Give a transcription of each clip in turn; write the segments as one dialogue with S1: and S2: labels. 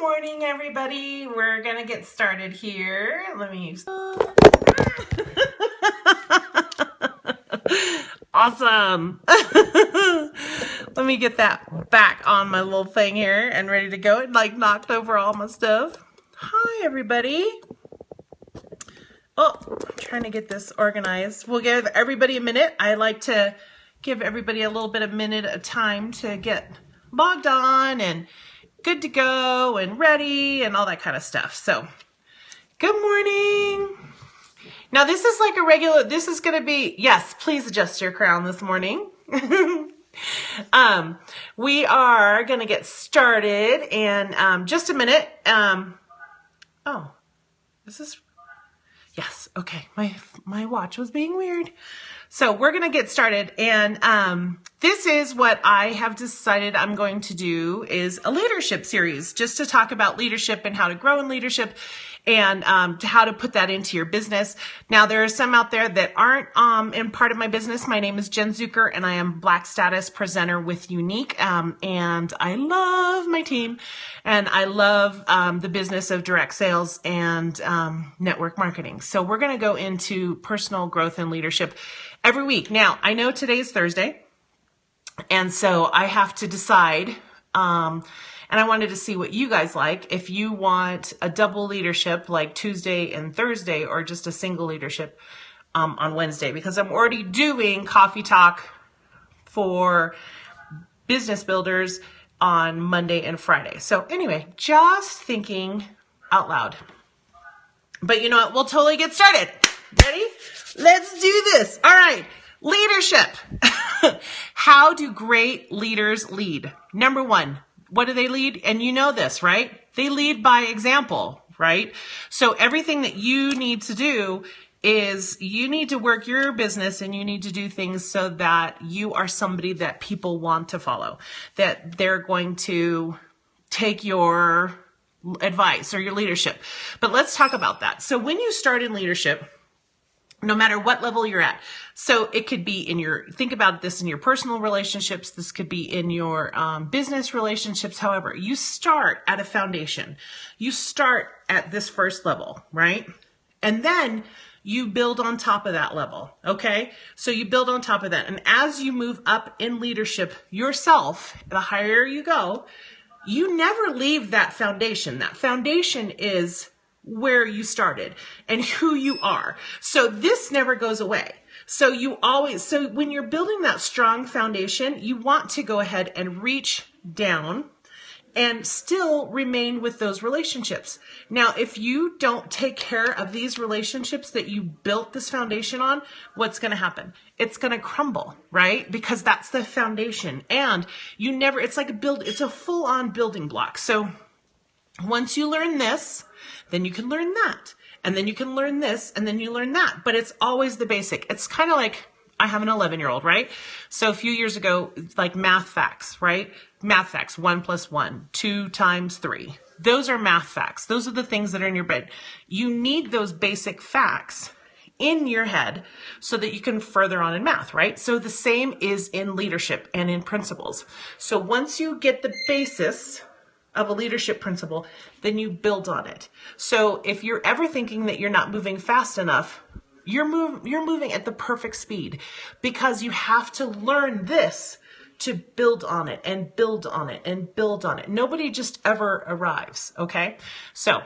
S1: morning, everybody. We're gonna get started here. Let me use awesome. Let me get that back on my little thing here and ready to go. It like knocked over all my stuff. Hi, everybody. Oh, I'm trying to get this organized. We'll give everybody a minute. I like to give everybody a little bit of minute of time to get logged on and good to go and ready and all that kind of stuff. So, good morning. Now, this is like a regular, this is going to be, yes, please adjust your crown this morning. We are going to get started in just a minute. Oh, is this? Yes. Okay. My watch was being weird. So we're going to get started. And this is what I have decided I'm going to do is a leadership series just to talk about leadership and how to grow in leadership and how to put that into your business. Now, there are some out there that aren't in part of my business. My name is Jen Zucker, and I am Black Status Presenter with Younique. And I love my team, and I love the business of direct sales and network marketing. So we're going to go into personal growth and leadership every week. Now, I know today's Thursday, and so I have to decide, and I wanted to see what you guys like. If you want a double leadership like Tuesday and Thursday, or just a single leadership on Wednesday, because I'm already doing coffee talk for business builders on Monday and Friday. So anyway, just thinking out loud. But you know what? We'll totally get started. Ready? Let's do this. All right. Leadership. How do great leaders lead? Number one, what do they lead? And you know this, right? They lead by example, right? So everything that you need to do is you need to work your business and you need to do things so that you are somebody that people want to follow, that they're going to take your advice or your leadership. But let's talk about that. So when you start in leadership, no matter what level you're at. So it could be in your, think about this in your personal relationships. This could be in your business relationships. However, you start at a foundation. You start at this first level, right? And then you build on top of that level. Okay. So you build on top of that. And as you move up in leadership yourself, the higher you go, you never leave that foundation. That foundation is where you started and who you are. So this never goes away. So you always, so when you're building that strong foundation, you want to go ahead and reach down and still remain with those relationships. Now, if you don't take care of these relationships that you built this foundation on, what's going to happen? It's going to crumble, right? Because that's the foundation. And you never, it's like it's a full on building block. So once you learn this, then you can learn that. And then you can learn this, and then you learn that. But it's always the basic. It's kind of like, I have an 11-year-old, right? So a few years ago, like math facts, right? Math facts, 1 + 1, 2 × 3. Those are math facts. Those are the things that are in your brain. You need those basic facts in your head so that you can further on in math, right? So the same is in leadership and in principles. So once you get the basis of a leadership principle, then you build on it. So if you're ever thinking that you're not moving fast enough, you're moving at the perfect speed, because you have to learn this to build on it and build on it and build on it. Nobody just ever arrives. Okay. So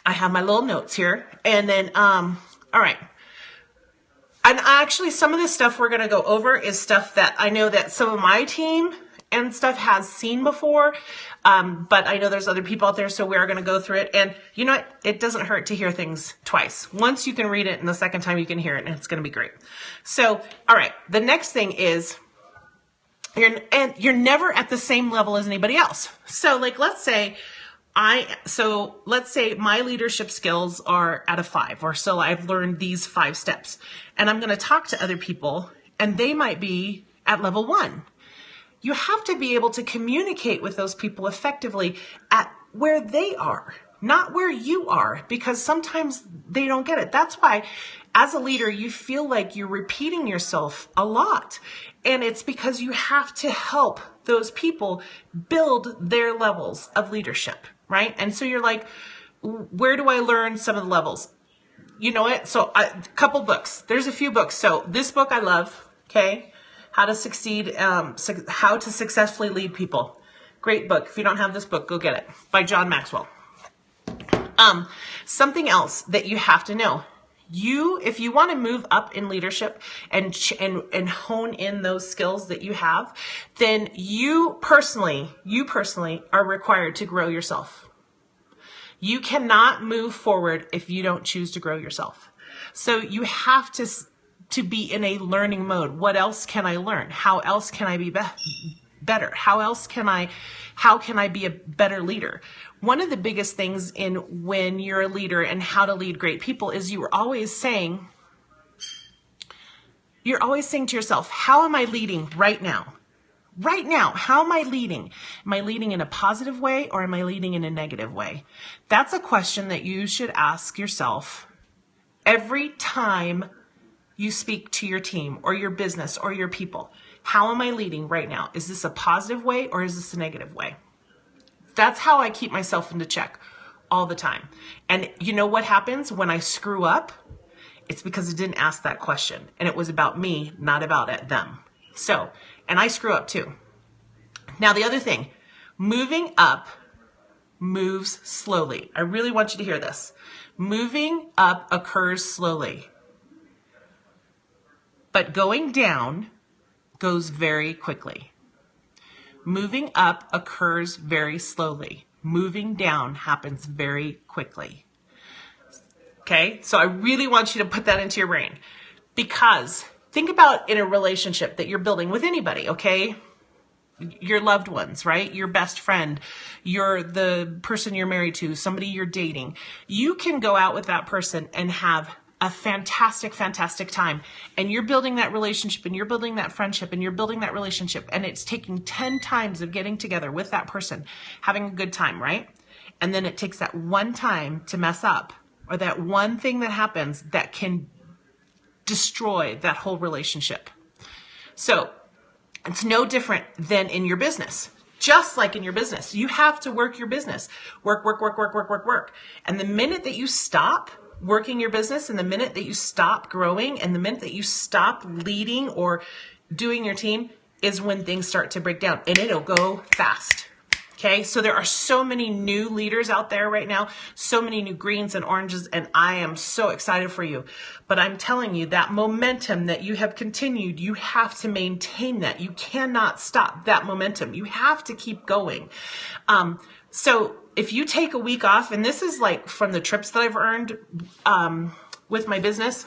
S1: I have my little notes here, and then, all right. And actually some of this stuff we're going to go over is stuff that I know that some of my team and stuff has seen before. But I know there's other people out there, so we are going to go through it. And you know what? It doesn't hurt to hear things twice. Once you can read it, and the second time you can hear it, and it's going to be great. So, all right. The next thing is you're never at the same level as anybody else. So like, let's say my leadership skills are at a 5, or so I've learned these 5 steps, and I'm going to talk to other people, and they might be at level 1. You have to be able to communicate with those people effectively at where they are, not where you are, because sometimes they don't get it. That's why as a leader, you feel like you're repeating yourself a lot. And it's because you have to help those people build their levels of leadership, right? And so you're like, where do I learn some of the levels? You know what? So a couple books. There's a few books. So this book I love, okay? How to Succeed, How to Successfully Lead People. Great book. If you don't have this book, go get it. By John Maxwell. Something else that you have to know. If you want to move up in leadership and hone in those skills that you have, then you personally are required to grow yourself. You cannot move forward if you don't choose to grow yourself. So you have to be in a learning mode. What else can I learn? How else can I be better? How can I be a better leader? One of the biggest things in when you're a leader and how to lead great people is you're always saying to yourself, how am I leading right now? Right now, how am I leading? Am I leading in a positive way or am I leading in a negative way? That's a question that you should ask yourself every time you speak to your team or your business or your people. How am I leading right now? Is this a positive way or is this a negative way? That's how I keep myself into check all the time. And you know what happens when I screw up? It's because I didn't ask that question. And it was about me, not about them. So, and I screw up too. Now, the other thing, moving up moves slowly. I really want you to hear this. Moving up occurs slowly. But going down goes very quickly. Moving up occurs very slowly. Moving down happens very quickly. Okay, so I really want you to put that into your brain, because think about in a relationship that you're building with anybody, okay? Your loved ones, right? Your best friend, the person you're married to, somebody you're dating. You can go out with that person and have a fantastic, fantastic time. And you're building that relationship and you're building that friendship and you're building that relationship. And it's taking 10 times of getting together with that person, having a good time, right? And then it takes that one time to mess up, or that one thing that happens that can destroy that whole relationship. So it's no different than in your business. Just like in your business, you have to work your business. Work. And the minute that you stop working your business, and the minute that you stop growing, and the minute that you stop leading or doing your team, is when things start to break down, and it'll go fast. Okay, so there are so many new leaders out there right now, so many new greens and oranges, and I am so excited for you. But I'm telling you, that momentum that you have continued, you have to maintain that. You cannot stop that momentum. You have to keep going. So if you take a week off, and this is like from the trips that I've earned with my business,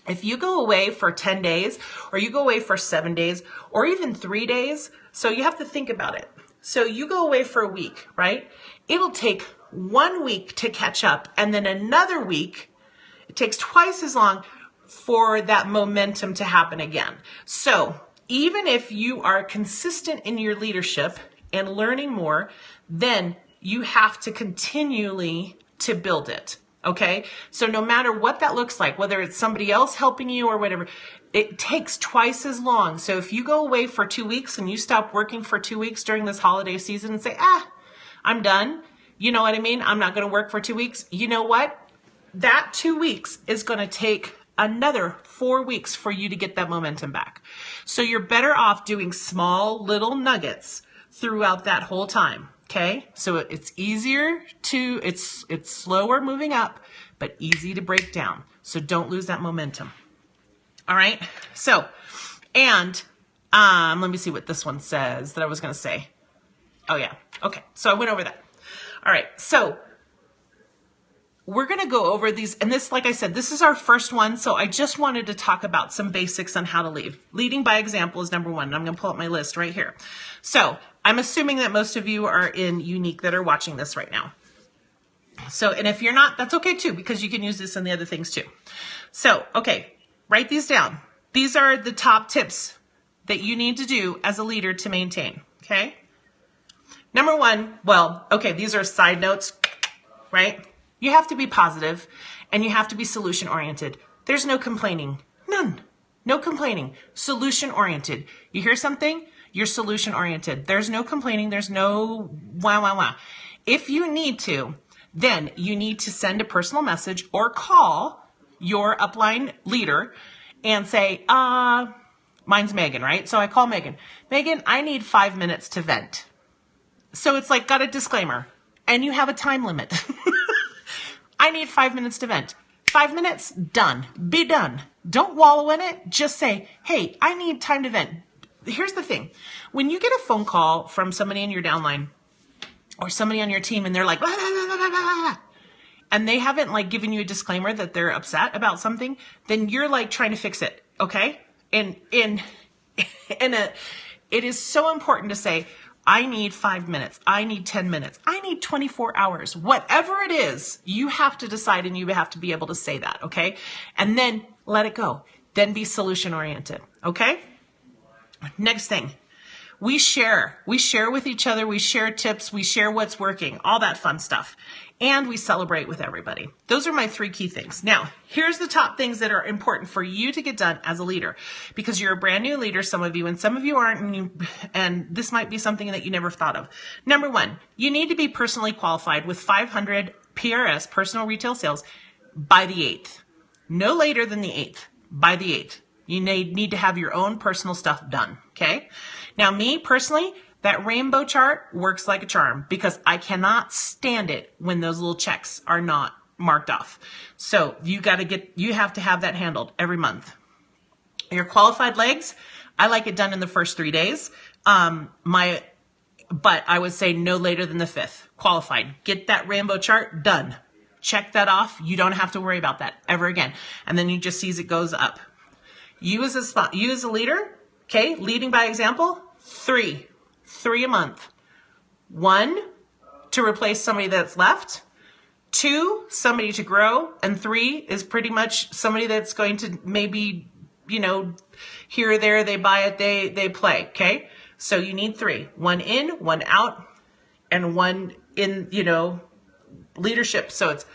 S1: if you go away for 10 days, or you go away for 7 days, or even 3 days, so you have to think about it. So you go away for a week, right? It'll take 1 week to catch up, and then another week, it takes twice as long for that momentum to happen again. So even if you are consistent in your leadership and learning more, then you have to continually to build it. Okay. So no matter what that looks like, whether it's somebody else helping you or whatever, it takes twice as long. So if you go away for 2 weeks and you stop working for 2 weeks during this holiday season and say, I'm done. You know what I mean? I'm not going to work for 2 weeks. You know what? That 2 weeks is going to take another 4 weeks for you to get that momentum back. So you're better off doing small little nuggets throughout that whole time. Okay, so it's easier it's slower moving up, but easy to break down. So don't lose that momentum. All right, so, and let me see what this one says that I was going to say. Oh yeah, okay, so I went over that. All right, so we're going to go over these, and this, like I said, this is our first one, so I just wanted to talk about some basics on how to lead. Leading by example is number one, and I'm going to pull up my list right here. So I'm assuming that most of you are in Younique that are watching this right now. So, and if you're not, that's okay too, because you can use this in the other things too. So, okay, write these down. These are the top tips that you need to do as a leader to maintain, okay? Number one, well, okay, these are side notes, right? You have to be positive and you have to be solution oriented. There's no complaining, none, no complaining, solution oriented. You hear something? You're solution oriented. There's no complaining. There's no wah. If you need to, then you need to send a personal message or call your upline leader and say, mine's Megan, right? So I call Megan. Megan, I need 5 minutes to vent. So it's like got a disclaimer and you have a time limit. I need 5 minutes to vent. 5 minutes, done. Be done. Don't wallow in it. Just say, hey, I need time to vent. Here's the thing. When you get a phone call from somebody in your downline or somebody on your team and they're like, blah, blah, blah, blah, blah, and they haven't like given you a disclaimer that they're upset about something, then you're like trying to fix it. Okay. It is so important to say, I need 5 minutes. I need 10 minutes. I need 24 hours. Whatever it is, you have to decide and you have to be able to say that. Okay. And then let it go. Then be solution oriented. Okay. Next thing. We share with each other. We share tips. We share what's working, all that fun stuff. And we celebrate with everybody. Those are my 3 key things. Now, here's the top things that are important for you to get done as a leader, because you're a brand new leader, some of you, and some of you aren't, and this might be something that you never thought of. Number 1, you need to be personally qualified with 500 PRS, personal retail sales, by the 8th. No later than the 8th, by the 8th. You need to have your own personal stuff done, okay? Now, me personally, that rainbow chart works like a charm because I cannot stand it when those little checks are not marked off. So you have to have that handled every month. Your qualified legs, I like it done in the first 3 days. But I would say no later than the 5th. Qualified. Get that rainbow chart done. Check that off. You don't have to worry about that ever again. And then you just see as it goes up. You as a leader, okay, leading by example, 3 a month. 1, to replace somebody that's left. 2, somebody to grow. And 3 is pretty much somebody that's going to maybe, here or there, they buy it, they play, okay? So you need 3. 1 in, 1 out, and 1 in, leadership. So it's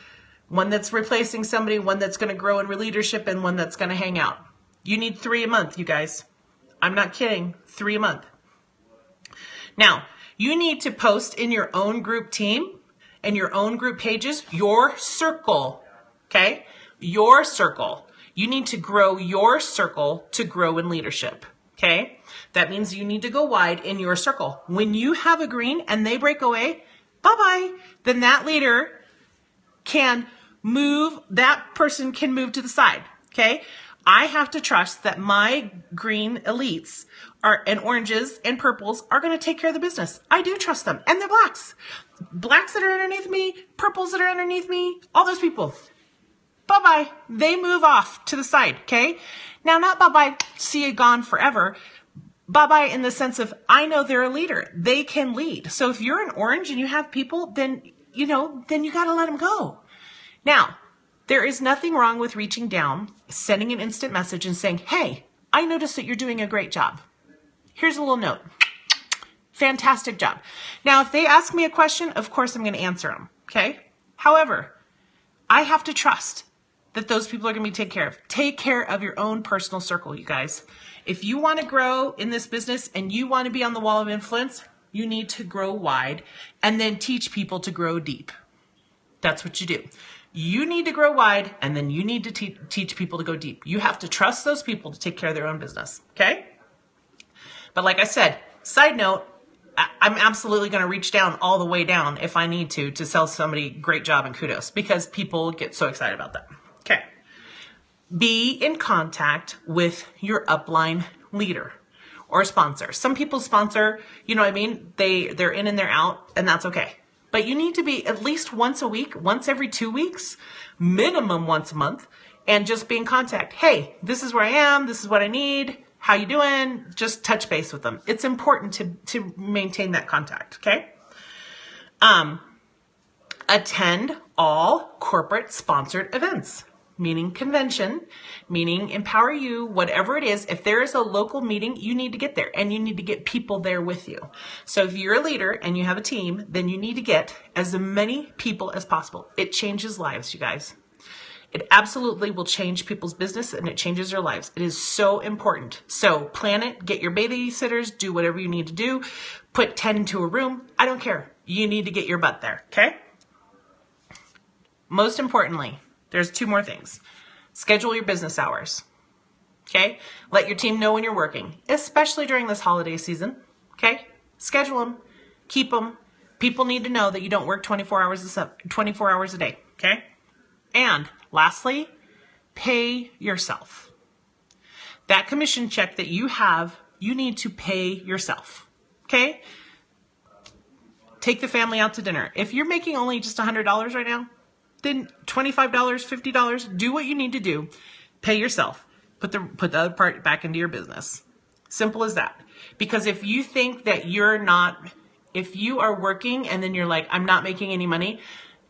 S1: 1 that's replacing somebody, 1 that's going to grow in leadership, and 1 that's going to hang out. You need 3 a month, you guys. I'm not kidding. 3 a month. Now, you need to post in your own group team and your own group pages, your circle, okay? Your circle. You need to grow your circle to grow in leadership, okay? That means you need to go wide in your circle. When you have a green and they break away, bye-bye, then that leader that person can move to the side, okay? I have to trust that my green elites and oranges and purples are going to take care of the business. I do trust them. And the blacks. Blacks that are underneath me, purples that are underneath me, all those people. Bye-bye. They move off to the side, okay? Now, not bye-bye, see you gone forever. Bye-bye in the sense of, I know they're a leader. They can lead. So if you're an orange and you have people, then you got to let them go. Now, there is nothing wrong with reaching down, sending an instant message and saying, hey, I noticed that you're doing a great job. Here's a little note. Fantastic job. Now, if they ask me a question, of course I'm going to answer them. Okay. However, I have to trust that those people are going to be taken care of. Take care of your own personal circle, you guys. If you want to grow in this business and you want to be on the wall of influence, you need to grow wide and then teach people to grow deep. That's what you do. You need to grow wide, and then you need to teach people to go deep. You have to trust those people to take care of their own business, okay? But like I said, side note, I'm absolutely going to reach down all the way down if I need to sell somebody great job and kudos, because people get so excited about that. Okay. Be in contact with your upline leader or sponsor. Some people sponsor, you know what I mean? They're in and they're out, and that's okay. But you need to be at least once a week, once every 2 weeks, minimum once a month, and just be in contact. Hey, this is where I am. This is what I need. How you doing? Just touch base with them. It's important to maintain that contact, okay? Attend all corporate sponsored events, meaning convention, meaning Empower You, whatever it is. If there is a local meeting, you need to get there and you need to get people there with you. So if you're a leader and you have a team, then you need to get as many people as possible. It changes lives, you guys. It absolutely will change people's business and it changes their lives. It is so important. So plan it, get your babysitters, do whatever you need to do, put 10 into a room. I don't care. you need to get your butt there, okay? Most importantly, there's 2 more things. Schedule your business hours, okay? Let your team know when you're working, especially during this holiday season, okay? Schedule them, keep them. People need to know that you don't work 24 hours a day, okay? And lastly, pay yourself. That commission check that you have, you need to pay yourself, okay? Take the family out to dinner. If you're making only just $100 right now, then $25, $50, do what you need to do. Pay yourself. Put the other part back into your business. Simple as that. Because if you think that if you are working and then you're like, I'm not making any money,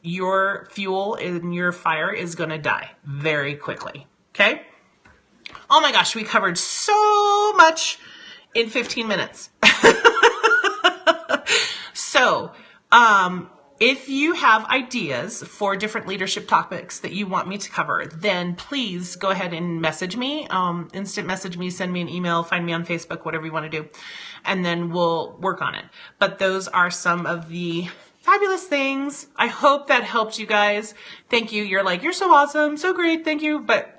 S1: your fuel and your fire is going to die very quickly. Okay? Oh my gosh, we covered so much in 15 minutes. So, if you have ideas for different leadership topics that you want me to cover, then please go ahead and message me, instant message me, send me an email, find me on Facebook, whatever you want to do, and then we'll work on it. But those are some of the fabulous things. I hope that helped you guys. Thank you. You're like, you're so awesome, so great, thank you. But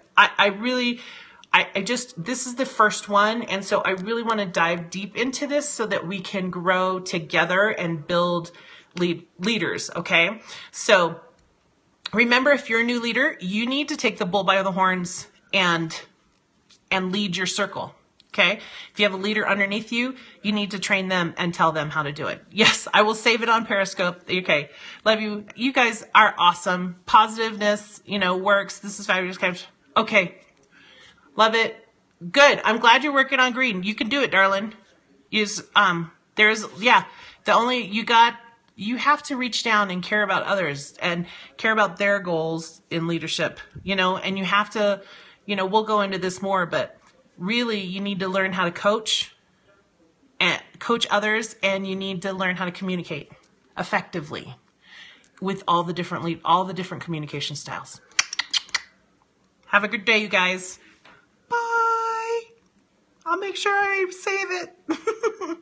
S1: this is the first one, and so I really want to dive deep into this so that we can grow together and build leaders, okay? So remember, if you're a new leader, you need to take the bull by the horns and lead your circle, okay? If you have a leader underneath you, you need to train them and tell them how to do it. Yes, I will save it on Periscope. Okay, love you. You guys are awesome. Positiveness, works. This is fabulous. Okay, love it. Good. I'm glad you're working on green. You can do it, darling. You have to reach down and care about others and care about their goals in leadership, and you have to, we'll go into this more, but really you need to learn how to coach others, and you need to learn how to communicate effectively with all the different communication styles. Have a good day, you guys. Bye. I'll make sure I save it.